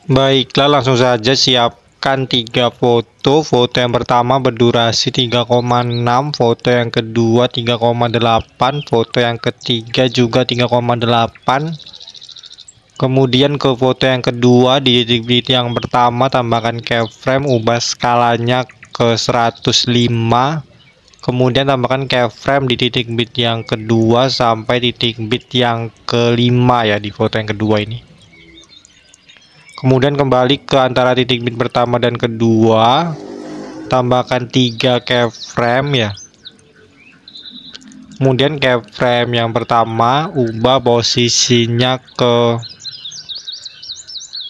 Baiklah, langsung saja siapkan 3 foto. Foto yang pertama berdurasi 3,6, foto yang kedua 3,8, foto yang ketiga juga 3,8. Kemudian ke foto yang kedua, di titik bit yang pertama tambahkan keyframe, ubah skalanya ke 105. Kemudian tambahkan keyframe di titik bit yang kedua sampai titik bit yang kelima ya, di foto yang kedua ini. Kemudian kembali ke antara titik bit pertama dan kedua, tambahkan 3 keyframe ya. Kemudian keyframe yang pertama ubah posisinya ke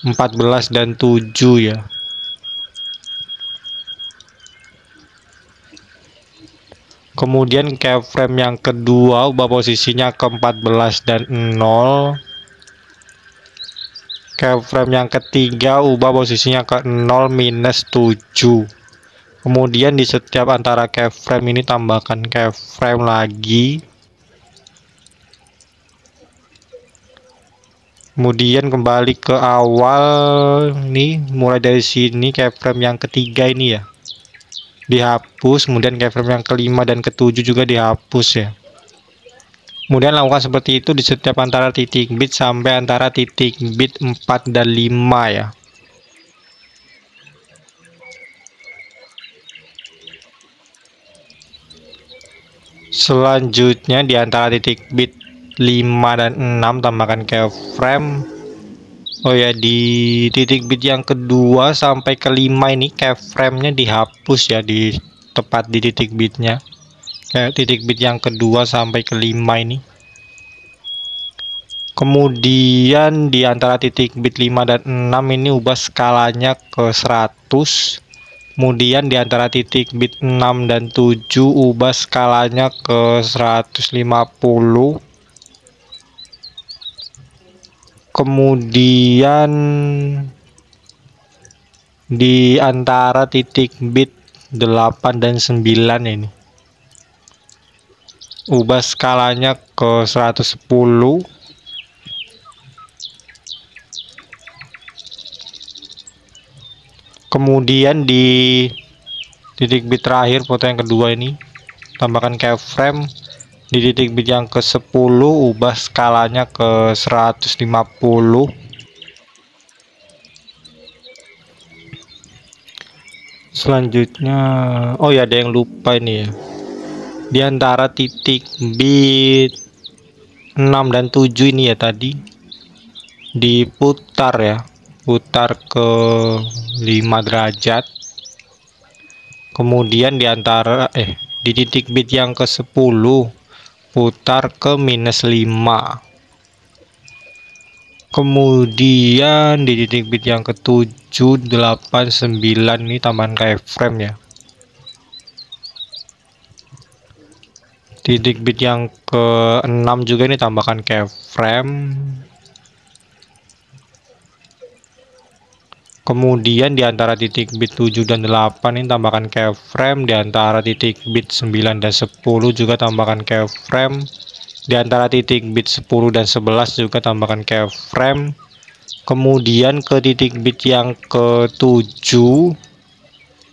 14 dan 7 ya. Kemudian keyframe yang kedua ubah posisinya ke 14 dan 0. Keyframe yang ketiga ubah posisinya ke 0 minus 7. Kemudian di setiap antara keyframe ini tambahkan keyframe lagi. Kemudian kembali ke awal nih, mulai dari sini keyframe yang ketiga ini ya dihapus, kemudian keyframe yang kelima dan ketujuh juga dihapus ya. Kemudian lakukan seperti itu di setiap antara titik bit sampai antara titik bit 4 dan 5 ya. Selanjutnya di antara titik bit 5 dan 6 tambahkan keyframe. Oh ya, di titik bit yang kedua sampai kelima ini keyframe-nya dihapus ya, di tepat di titik bitnya. Kayak titik bit yang kedua sampai kelima ini. Kemudian di antara titik bit 5 dan 6 ini ubah skalanya ke 100. Kemudian di antara titik bit 6 dan 7 ubah skalanya ke 150. Kemudian di antara titik bit 8 dan 9 ini ubah skalanya ke 110. Kemudian di titik bit terakhir foto yang kedua ini tambahkan keyframe di titik bit yang ke-10, ubah skalanya ke 150. Selanjutnya, oh ya, ada yang lupa ini ya. Di antara titik bit 6 dan 7 ini ya tadi diputar ya, putar ke 5 derajat. Kemudian di antara di titik bit yang ke-10 putar ke minus 5. Kemudian di titik bit yang ke-7, 8, 9 ini tambahan keyframe ya. Titik bit yang ke-6 juga ini tambahkan keyframe. Kemudian di antara titik bit 7 dan 8 ini tambahkan keyframe. Di antara titik bit 9 dan 10 juga tambahkan keyframe. Di antara titik bit 10 dan 11 juga tambahkan keyframe. Kemudian ke titik bit yang ke-7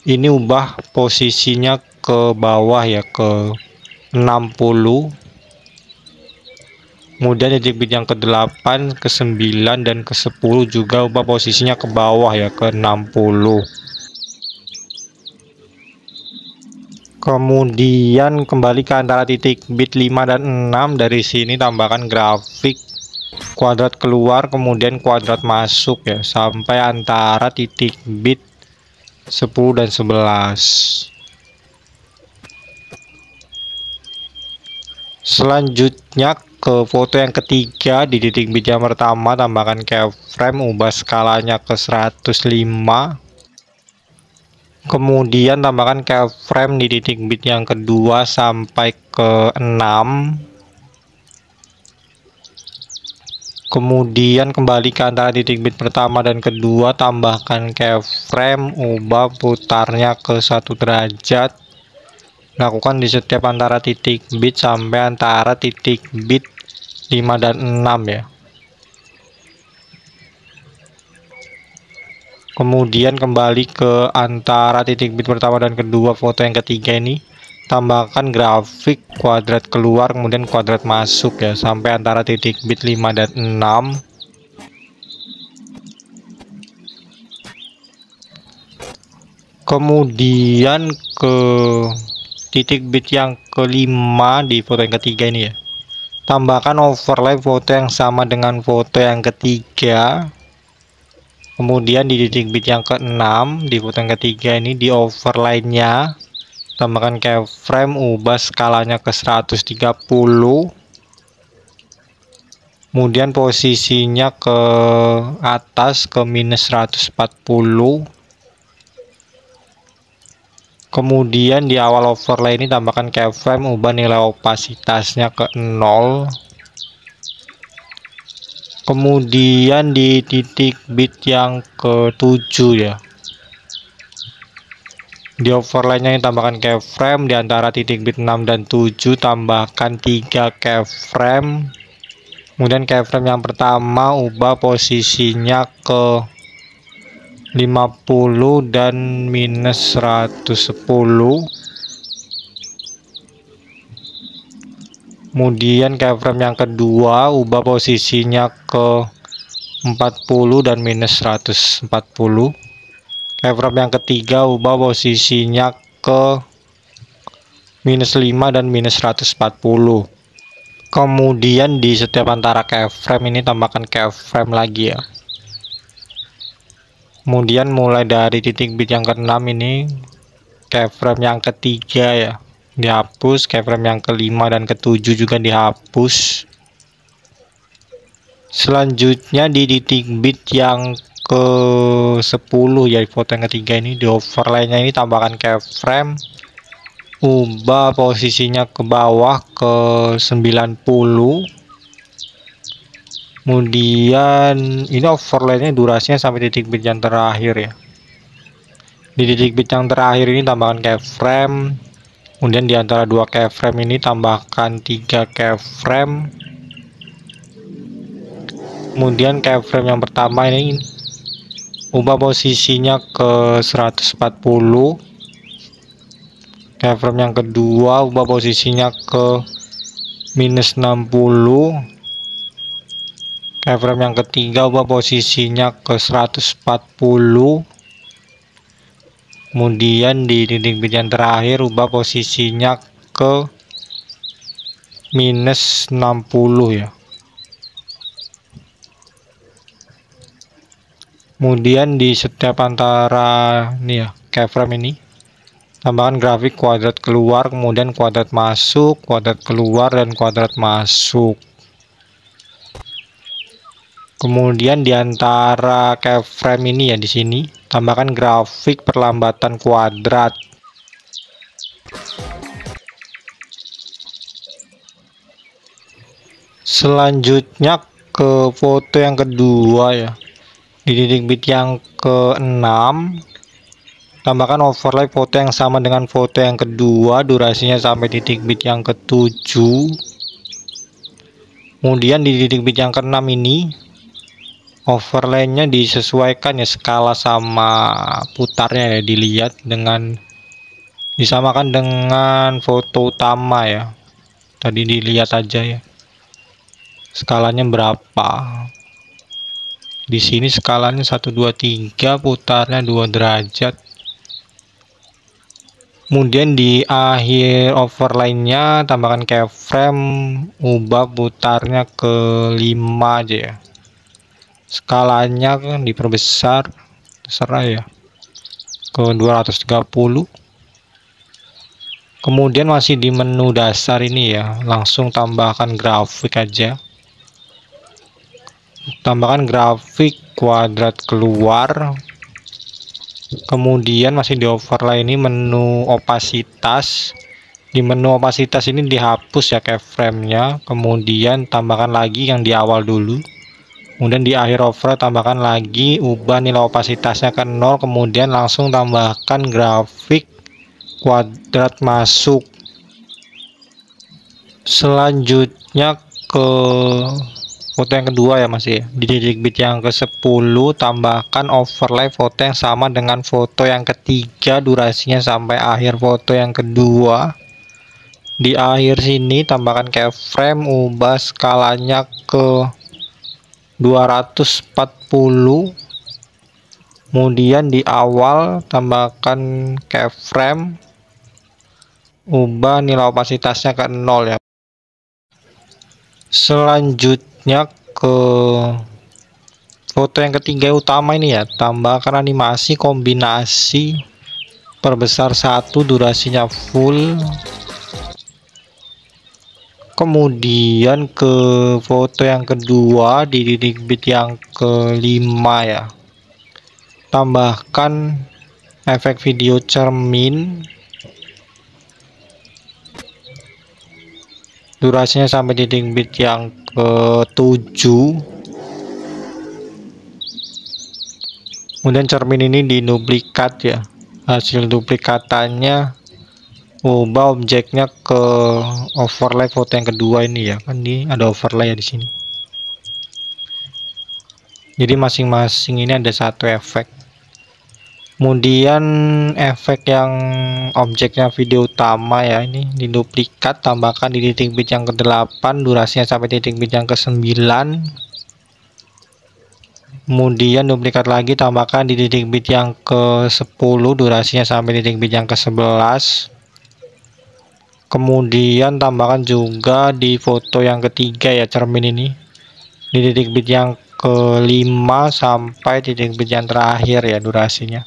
ini ubah posisinya ke bawah ya, ke 60. Kemudian titik bit yang ke-8, ke-9 dan ke-10 juga ubah posisinya ke bawah ya, ke 60. Kemudian kembali ke antara titik bit 5 dan 6, dari sini tambahkan grafik kuadrat keluar kemudian kuadrat masuk ya, sampai antara titik bit 10 dan 11. Selanjutnya ke foto yang ketiga, di titik bit yang pertama tambahkan keyframe, ubah skalanya ke 105. Kemudian tambahkan keyframe di titik bit yang kedua sampai ke 6. Kemudian kembali ke antara titik bit pertama dan kedua, tambahkan keyframe, ubah putarnya ke 1 derajat. Lakukan di setiap antara titik bit sampai antara titik bit 5 dan 6 ya. Kemudian kembali ke antara titik bit pertama dan kedua foto yang ketiga ini, tambahkan grafik kuadrat keluar kemudian kuadrat masuk ya, sampai antara titik bit 5 dan 6. Kemudian ke titik bit yang kelima di foto yang ketiga ini ya, tambahkan overlay foto yang sama dengan foto yang ketiga. Kemudian di titik bit yang ke-6 di foto yang ketiga ini, di overlay-nya tambahkan keyframe, ubah skalanya ke 130. Kemudian posisinya ke atas ke minus 140. Kemudian di awal overlay ini tambahkan keyframe, ubah nilai opasitasnya ke 0. Kemudian di titik bit yang ke-7 ya, di overlay-nya ini tambahkan keyframe, di antara titik bit 6 dan 7 tambahkan 3 keyframe. Kemudian keyframe yang pertama ubah posisinya ke 50 dan minus 110. Kemudian keyframe yang kedua ubah posisinya ke 40 dan minus 140. Keyframe yang ketiga ubah posisinya ke minus 5 dan minus 140. Kemudian di setiap antara keyframe ini tambahkan keyframe lagi ya. Kemudian mulai dari titik bit yang ke-6 ini, keyframe yang ketiga ya dihapus, keyframe yang kelima dan ke-7 juga dihapus. Selanjutnya di titik bit yang ke-10 ya, di foto yang ketiga ini, di overlay-nya ini tambahkan keyframe, ubah posisinya ke bawah ke 90. Kemudian ini overlay-nya durasinya sampai titik bit yang terakhir ya. Di titik bit yang terakhir ini tambahkan keyframe. Kemudian di antara dua keyframe ini tambahkan 3 keyframe. Kemudian keyframe yang pertama ini ubah posisinya ke 140. Keyframe yang kedua ubah posisinya ke minus 60. Keyframe yang ketiga ubah posisinya ke 140. Kemudian di titik bit yang terakhir ubah posisinya ke minus 60 ya. Kemudian di setiap antara ini ya keyframe ini tambahkan grafik kuadrat keluar kemudian kuadrat masuk, kuadrat keluar dan kuadrat masuk. Kemudian di antara keyframe ini ya, di sini tambahkan grafik perlambatan kuadrat. Selanjutnya ke foto yang kedua ya, di titik bit yang ke-6 tambahkan overlay foto yang sama dengan foto yang kedua, durasinya sampai titik bit yang ke-7. Kemudian di titik bit yang ke-6 ini overlay-nya disesuaikan ya, skala sama putarnya ya, dilihat dengan disamakan dengan foto utama ya. Tadi dilihat aja ya skalanya berapa. Di sini skalanya 1 2 3, putarnya 2 derajat. Kemudian di akhir overlay-nya tambahkan keyframe, ubah putarnya ke 5 aja ya. Skalanya kan diperbesar, terserah ya, ke 230. Kemudian masih di menu dasar ini ya, langsung tambahkan grafik aja. Tambahkan grafik kuadrat keluar. Kemudian masih di overlay ini menu opasitas. Di menu opasitas ini dihapus ya keyframe-nya. Kemudian tambahkan lagi yang di awal dulu. Kemudian di akhir overlay tambahkan lagi, ubah nilai opasitasnya ke 0. Kemudian langsung tambahkan grafik kuadrat masuk. Selanjutnya ke foto yang kedua ya masih di titik bit yang ke-10 tambahkan overlay foto yang sama dengan foto yang ketiga, durasinya sampai akhir foto yang kedua. Di akhir sini tambahkan keyframe, ubah skalanya ke 240. Kemudian di awal tambahkan keyframe, ubah nilai opasitasnya ke 0 ya. Selanjutnya ke foto yang ketiga utama ini ya, tambahkan animasi kombinasi perbesar 1, durasinya full. Kemudian ke foto yang kedua di titik bit yang kelima ya, tambahkan efek video cermin, durasinya sampai titik bit yang ke-7. Kemudian cermin ini diduplikat ya, hasil duplikatannya ubah objeknya ke overlay foto yang kedua ini ya, kan ini ada overlay ya di sini. Jadi masing-masing ini ada satu efek. Kemudian efek yang objeknya video utama ya, ini diduplikat, tambahkan di titik bit yang ke-8, durasinya sampai titik bit yang ke-9. Kemudian duplikat lagi, tambahkan di titik bit yang ke-10, durasinya sampai titik bit yang ke-11. Kemudian tambahkan juga di foto yang ketiga ya, cermin ini di titik bit yang ke-5 sampai titik bit yang terakhir ya, durasinya.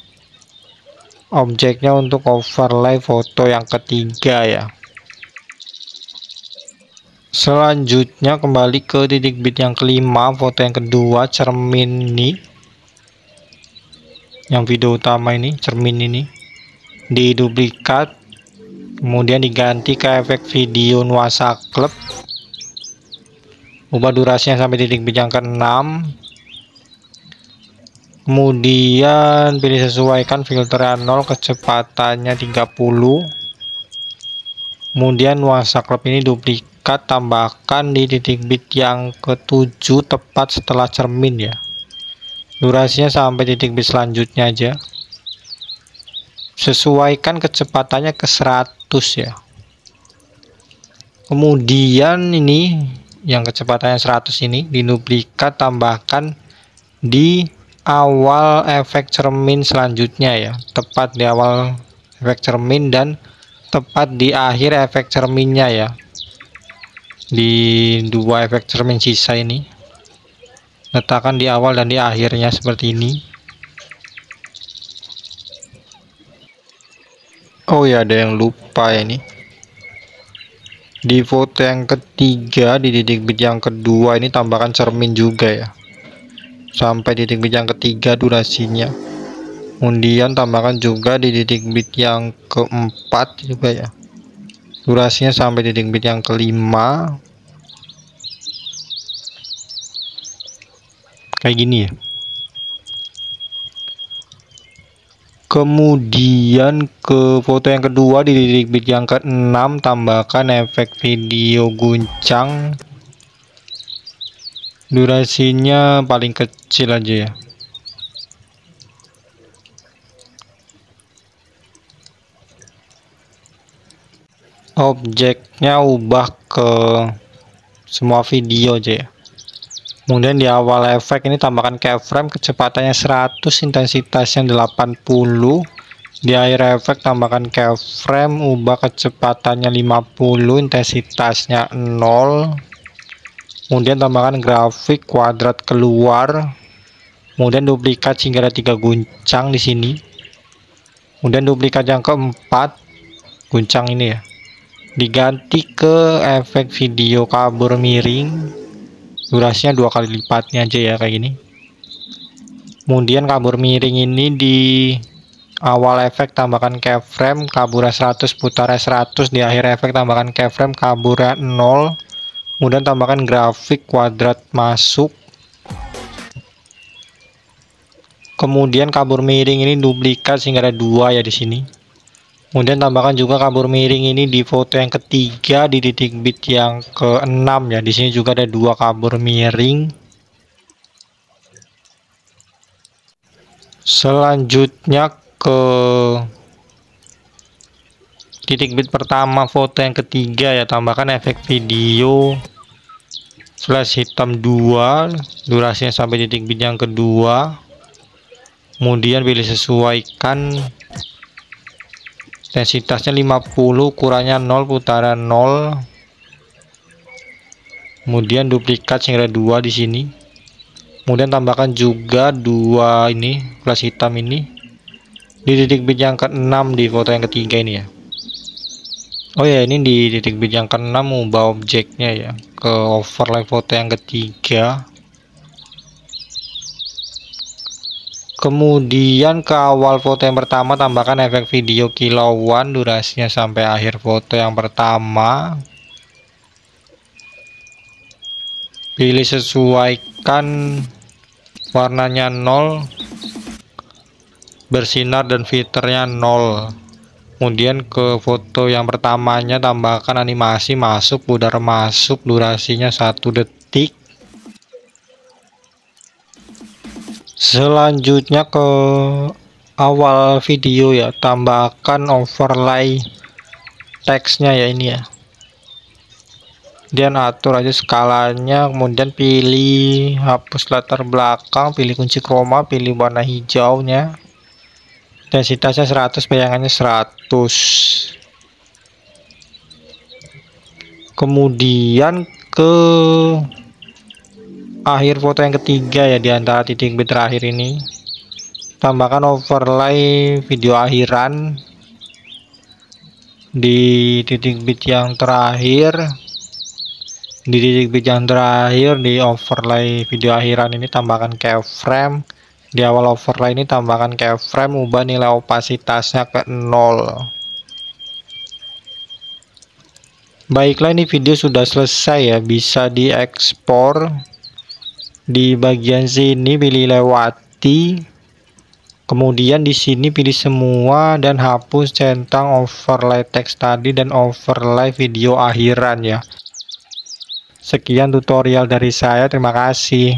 Objeknya untuk overlay foto yang ketiga ya. Selanjutnya kembali ke titik bit yang kelima, foto yang kedua, cermin ini yang video utama ini, cermin ini diduplikat, kemudian diganti ke efek video nuansa klub, ubah durasinya sampai titik bit yang ke-6. Kemudian pilih sesuaikan filternya 0, kecepatannya 30. Kemudian nuansa klub ini duplikat, tambahkan di titik bit yang ke-7 tepat setelah cermin ya. Durasinya sampai titik bit selanjutnya aja. Sesuaikan kecepatannya ke 100 ya. Kemudian ini yang kecepatannya 100 ini diduplikat, tambahkan di awal efek cermin selanjutnya ya, tepat di awal efek cermin dan tepat di akhir efek cerminnya ya, di dua efek cermin sisa ini letakkan di awal dan di akhirnya seperti ini. Oh ya, ada yang lupa ya, ini di foto yang ketiga di titik bit yang kedua ini tambahkan cermin juga ya, sampai titik bit yang ketiga durasinya. Kemudian tambahkan juga di titik bit yang keempat juga ya, durasinya sampai titik bit yang kelima, kayak gini ya. Kemudian ke foto yang kedua di titik bit yang ke-6, tambahkan efek video guncang, durasinya paling kecil aja ya. Objeknya ubah ke semua video aja ya. Kemudian di awal efek ini tambahkan keyframe, kecepatannya 100, intensitasnya 80. Di akhir efek tambahkan keyframe, ubah kecepatannya 50, intensitasnya 0. Kemudian tambahkan grafik kuadrat keluar. Kemudian duplikat hingga ada 3 guncang di sini. Kemudian duplikat yang keempat, guncang ini ya, diganti ke efek video kabur miring, durasinya 2 kali lipatnya aja ya, kayak gini. Kemudian kabur miring ini di awal efek tambahkan keyframe, kaburnya 100, putarnya 100. Di akhir efek tambahkan keyframe, kaburnya 0. Kemudian tambahkan grafik kuadrat masuk. Kemudian kabur miring ini duplikat sehingga ada 2 ya di sini. Kemudian tambahkan juga kabur miring ini di foto yang ketiga di titik bit yang ke-6 ya. Di sini juga ada 2 kabur miring. Selanjutnya ke titik bit pertama foto yang ketiga ya, tambahkan efek video flash hitam 2, durasinya sampai titik bit yang kedua. Kemudian pilih sesuaikan intensitasnya 50, ukurannya 0, putaran 0. Kemudian duplikat sehingga 2 di sini. Kemudian tambahkan juga 2 ini flash hitam ini di titik bit yang ke-6 di foto yang ketiga ini ya. Oh ya, ini di titik bit yang ke-6 ubah objeknya ya ke overlay foto yang ketiga. Kemudian ke awal foto yang pertama tambahkan efek video kilauan, durasinya sampai akhir foto yang pertama. Pilih sesuaikan warnanya 0, bersinar dan filternya 0. Kemudian ke foto yang pertamanya tambahkan animasi masuk, pudar masuk, durasinya 1 detik. Selanjutnya ke awal video ya, tambahkan overlay teksnya ya ini ya. Dan atur aja skalanya, kemudian pilih hapus latar belakang, pilih kunci chroma, pilih warna hijaunya. Intensitasnya 100, bayangannya 100. Kemudian ke akhir foto yang ketiga ya, di antara titik bit terakhir ini tambahkan overlay video akhiran di titik bit yang terakhir. Di titik bit yang terakhir di overlay video akhiran ini tambahkan keyframe. Di awal overlay ini tambahkan keyframe, ubah nilai opasitasnya ke 0. Baiklah, ini video sudah selesai ya, bisa diekspor. Di bagian sini pilih lewati, kemudian di sini pilih semua dan hapus centang overlay teks tadi dan overlay video akhiran ya. Sekian tutorial dari saya, terima kasih.